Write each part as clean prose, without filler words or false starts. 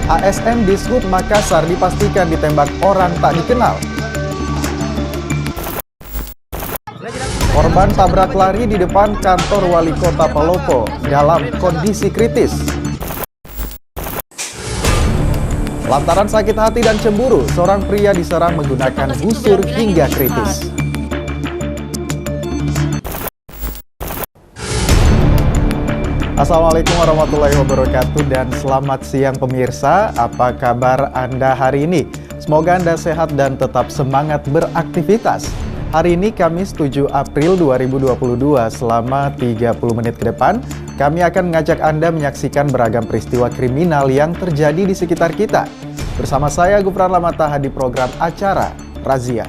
ASN di Sub Makassar dipastikan ditembak orang tak dikenal. Korban tabrak lari di depan kantor Wali Kota Palopo dalam kondisi kritis. Lantaran sakit hati dan cemburu, seorang pria diserang menggunakan busur hingga kritis. Assalamualaikum warahmatullahi wabarakatuh dan selamat siang pemirsa. Apa kabar Anda hari ini? Semoga Anda sehat dan tetap semangat beraktivitas. Hari ini Kamis 7 April 2022, selama 30 menit ke depan, kami akan mengajak Anda menyaksikan beragam peristiwa kriminal yang terjadi di sekitar kita. Bersama saya Gufran Lamataha di program acara Razia.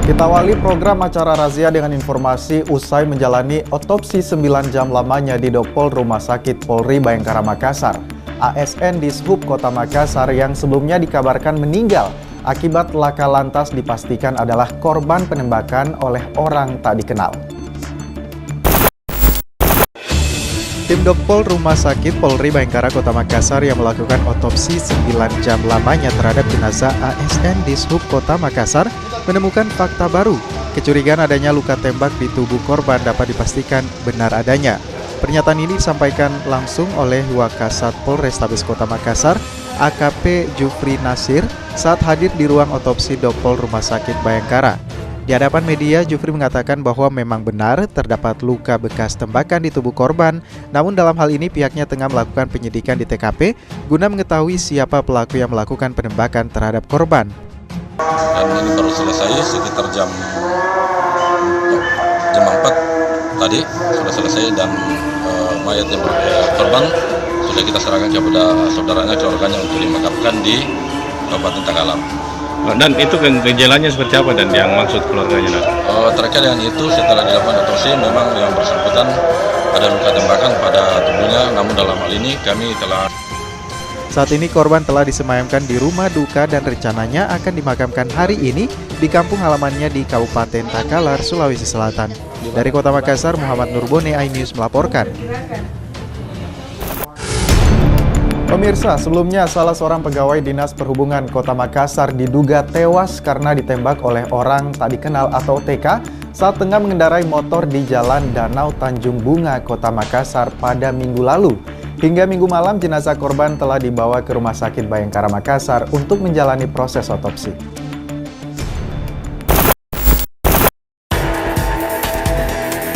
Kita awali program acara Razia dengan informasi usai menjalani otopsi 9 jam lamanya di Dokpol Rumah Sakit Polri Bayangkara Makassar. ASN di Sub Kota Makassar yang sebelumnya dikabarkan meninggal akibat laka lantas dipastikan adalah korban penembakan oleh orang tak dikenal. Tim Dokpol Rumah Sakit Polri Bayangkara Kota Makassar yang melakukan otopsi 9 jam lamanya terhadap jenazah ASN di Sub Kota Makassar menemukan fakta baru. Kecurigaan adanya luka tembak di tubuh korban dapat dipastikan benar adanya. Pernyataan ini disampaikan langsung oleh Wakasat Polrestabes Kota Makassar, AKP Jufri Nasir, saat hadir di ruang otopsi Dokpol Rumah Sakit Bayangkara. Di hadapan media, Jufri mengatakan bahwa memang benar terdapat luka bekas tembakan di tubuh korban, namun dalam hal ini pihaknya tengah melakukan penyidikan di TKP guna mengetahui siapa pelaku yang melakukan penembakan terhadap korban. Dan ini baru selesai sekitar jam 4 tadi sudah selesai dan mayat yang korban sudah kita serahkan kepada saudaranya, keluarganya untuk dimakamkan di Kabupaten Tanggalam. Dan itu gejalanya seperti apa dan yang maksud keluarganya? Terkait dengan itu setelah dilakukan otopsi memang yang bersangkutan ada luka tembakan pada tubuhnya, namun dalam hal ini kami telah Saat ini korban telah disemayamkan di rumah duka dan rencananya akan dimakamkan hari ini di kampung halamannya di Kabupaten Takalar, Sulawesi Selatan. Dari Kota Makassar, Muhammad Nurbone, iNews melaporkan. Pemirsa, sebelumnya salah seorang pegawai Dinas Perhubungan Kota Makassar diduga tewas karena ditembak oleh orang tak dikenal atau TK saat tengah mengendarai motor di Jalan Danau Tanjung Bunga, Kota Makassar pada Minggu lalu. Hingga Minggu malam, jenazah korban telah dibawa ke Rumah Sakit Bayangkara Makassar untuk menjalani proses otopsi.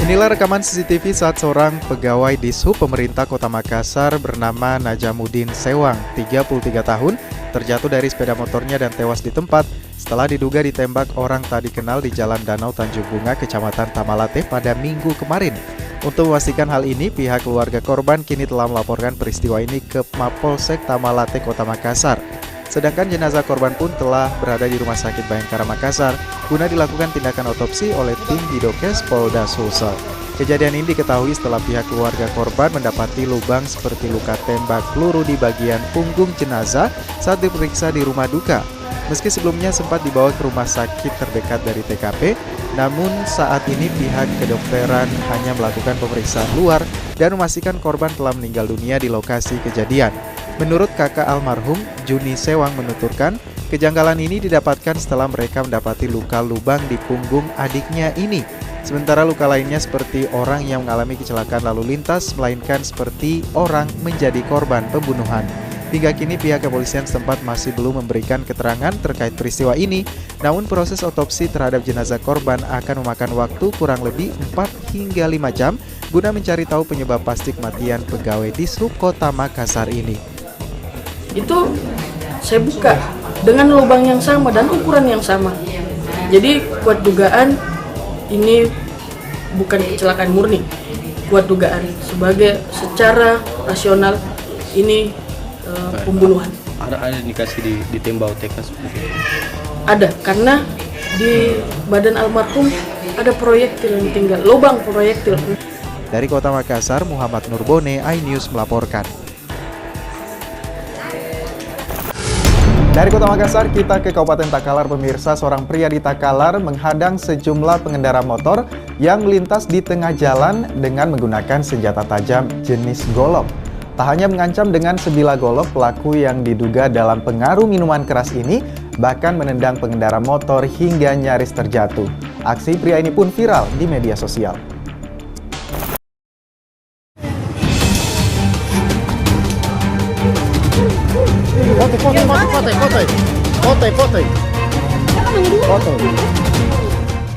Inilah rekaman CCTV saat seorang pegawai di Sub Pemerintah Kota Makassar bernama Najamuddin Sewang, 33 tahun, terjatuh dari sepeda motornya dan tewas di tempat setelah diduga ditembak orang tak dikenal di Jalan Danau Tanjung Bunga, Kecamatan Tamalate pada Minggu kemarin. Untuk memastikan hal ini, pihak keluarga korban kini telah melaporkan peristiwa ini ke Mapolsek Tamalate Kota Makassar. Sedangkan jenazah korban pun telah berada di Rumah Sakit Bayangkara Makassar guna dilakukan tindakan otopsi oleh tim Bidokes Polda Sulsel. Kejadian ini diketahui setelah pihak keluarga korban mendapati lubang seperti luka tembak peluru di bagian punggung jenazah saat diperiksa di rumah duka. Meski sebelumnya sempat dibawa ke rumah sakit terdekat dari TKP, namun saat ini pihak kedokteran hanya melakukan pemeriksaan luar dan memastikan korban telah meninggal dunia di lokasi kejadian. Menurut kakak almarhum, Juni Sewang menuturkan, kejanggalan ini didapatkan setelah mereka mendapati luka lubang di punggung adiknya ini. Sementara luka lainnya seperti orang yang mengalami kecelakaan lalu lintas, melainkan seperti orang menjadi korban pembunuhan. Hingga kini pihak kepolisian setempat masih belum memberikan keterangan terkait peristiwa ini, namun proses otopsi terhadap jenazah korban akan memakan waktu kurang lebih 4 hingga 5 jam guna mencari tahu penyebab pasti kematian pegawai di Sub Kota Makassar ini. Itu saya buka dengan lubang yang sama dan ukuran yang sama. Jadi kuat dugaan ini bukan kecelakaan murni. Kuat dugaan sebagai secara rasional ini pembunuhan. Ada indikasi ditembak TK seperti itu? Ada, karena di badan almarhum ada proyektil yang tinggal, lubang proyektil. Dari Kota Makassar, Muhammad Nurbone, iNews melaporkan. Dari Kota Makassar, kita ke Kabupaten Takalar. Pemirsa, seorang pria di Takalar menghadang sejumlah pengendara motor yang melintas di tengah jalan dengan menggunakan senjata tajam jenis golok. Tak hanya mengancam dengan sebilah golok, pelaku yang diduga dalam pengaruh minuman keras ini bahkan menendang pengendara motor hingga nyaris terjatuh. Aksi pria ini pun viral di media sosial.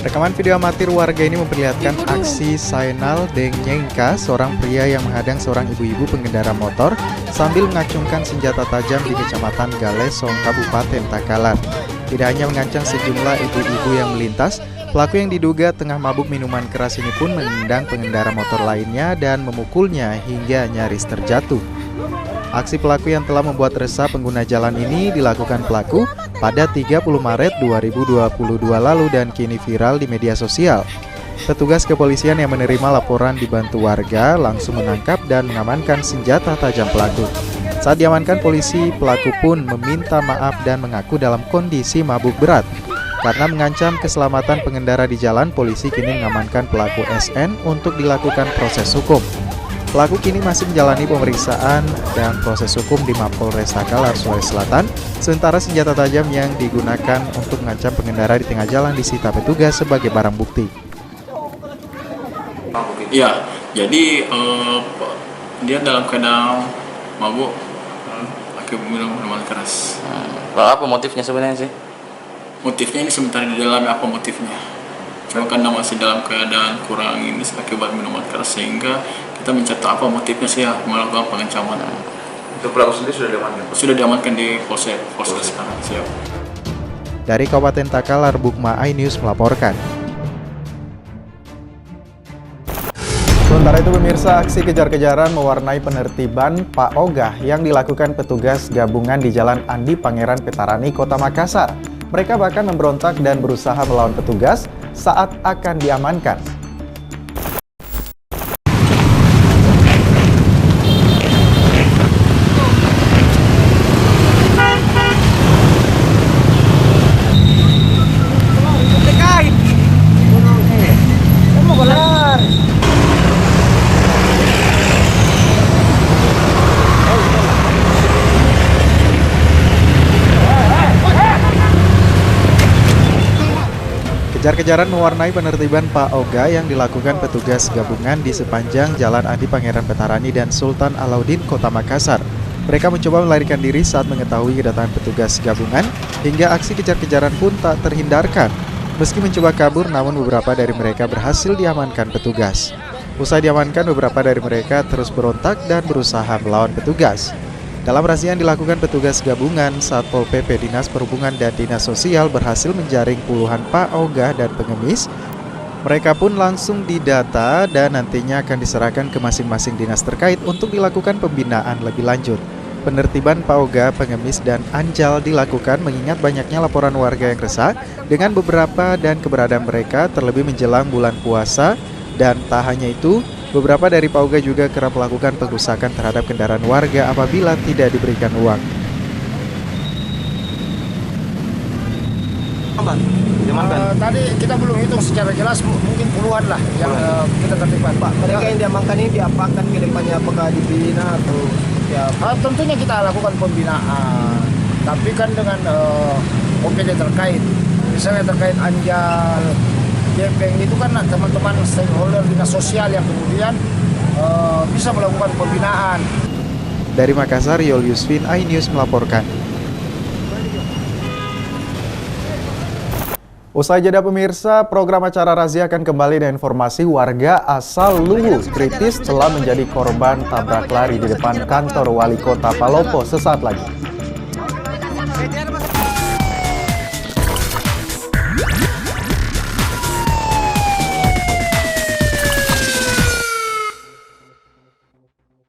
Rekaman video amatir warga ini memperlihatkan aksi Sainal Dengyengka, seorang pria yang menghadang seorang ibu-ibu pengendara motor sambil mengacungkan senjata tajam di Kecamatan Galesong, Kabupaten Takalar. Tidak hanya mengancam sejumlah ibu-ibu yang melintas, pelaku yang diduga tengah mabuk minuman keras ini pun menendang pengendara motor lainnya dan memukulnya hingga nyaris terjatuh. Aksi pelaku yang telah membuat resah pengguna jalan ini dilakukan pelaku pada 30 Maret 2022 lalu dan kini viral di media sosial. Petugas kepolisian yang menerima laporan dibantu warga langsung menangkap dan mengamankan senjata tajam pelaku. Saat diamankan polisi, pelaku pun meminta maaf dan mengaku dalam kondisi mabuk berat. Karena mengancam keselamatan pengendara di jalan, polisi kini mengamankan pelaku SN untuk dilakukan proses hukum. Pelaku kini masih menjalani pemeriksaan dan proses hukum di Mapolres Takalar, Sulawesi Selatan. Sementara senjata tajam yang digunakan untuk mengancam pengendara di tengah jalan disita petugas sebagai barang bukti. Ya, jadi dia dalam keadaan mabuk akibat minum minuman keras. Apa motifnya sebenarnya sih? Motifnya ini sementara di dalam apa motifnya. Cuma karena masih dalam keadaan kurang ini akibat minuman keras sehingga kita mencari apa motifnya sih ya melakukan pengancaman. Untuk pelaku sendiri sudah diamankan? Sudah diamankan di Polsek sekarang. Siap. Dari Kabupaten Takalar, Bukma iNews melaporkan. Sementara itu pemirsa, aksi kejar-kejaran mewarnai penertiban Pak Ogah yang dilakukan petugas gabungan di Jalan Andi Pangeran Petarani, Kota Makassar. Mereka bahkan memberontak dan berusaha melawan petugas saat akan diamankan. Kejar-kejaran mewarnai penertiban Pak Oga yang dilakukan petugas gabungan di sepanjang Jalan Andi Pangeran Petarani dan Sultan Alauddin, Kota Makassar. Mereka mencoba melarikan diri saat mengetahui kedatangan petugas gabungan, hingga aksi kejar-kejaran pun tak terhindarkan. Meski mencoba kabur, namun beberapa dari mereka berhasil diamankan petugas. Usai diamankan, beberapa dari mereka terus berontak dan berusaha melawan petugas. Dalam razia yang dilakukan petugas gabungan, Satpol PP Dinas Perhubungan dan Dinas Sosial berhasil menjaring puluhan Pak Ogah dan pengemis. Mereka pun langsung didata dan nantinya akan diserahkan ke masing-masing dinas terkait untuk dilakukan pembinaan lebih lanjut. Penertiban Pak Ogah, pengemis, dan anjal dilakukan mengingat banyaknya laporan warga yang resah dengan beberapa dan keberadaan mereka terlebih menjelang bulan puasa. Dan tak hanya itu, beberapa dari Pak Ogah juga kerap melakukan pengrusakan terhadap kendaraan warga apabila tidak diberikan uang. Tadi kita belum hitung secara jelas, mungkin puluhan lah yang kita terlibat. Pak, mereka yang diamankan ini diapakan ke depannya, apakah dibina atau ya? Tentunya kita lakukan pembinaan, tapi kan dengan OPD terkait, misalnya terkait anjal, gepeng itu kan teman-teman stakeholder dinas sosial yang kemudian bisa melakukan pembinaan. Dari Makassar, Yol Yusfin, iNews melaporkan. Usai jeda pemirsa, program acara razia akan kembali dengan informasi warga asal Luwu kritis telah menjadi korban tabrak lari di depan kantor wali kota Palopo sesaat lagi.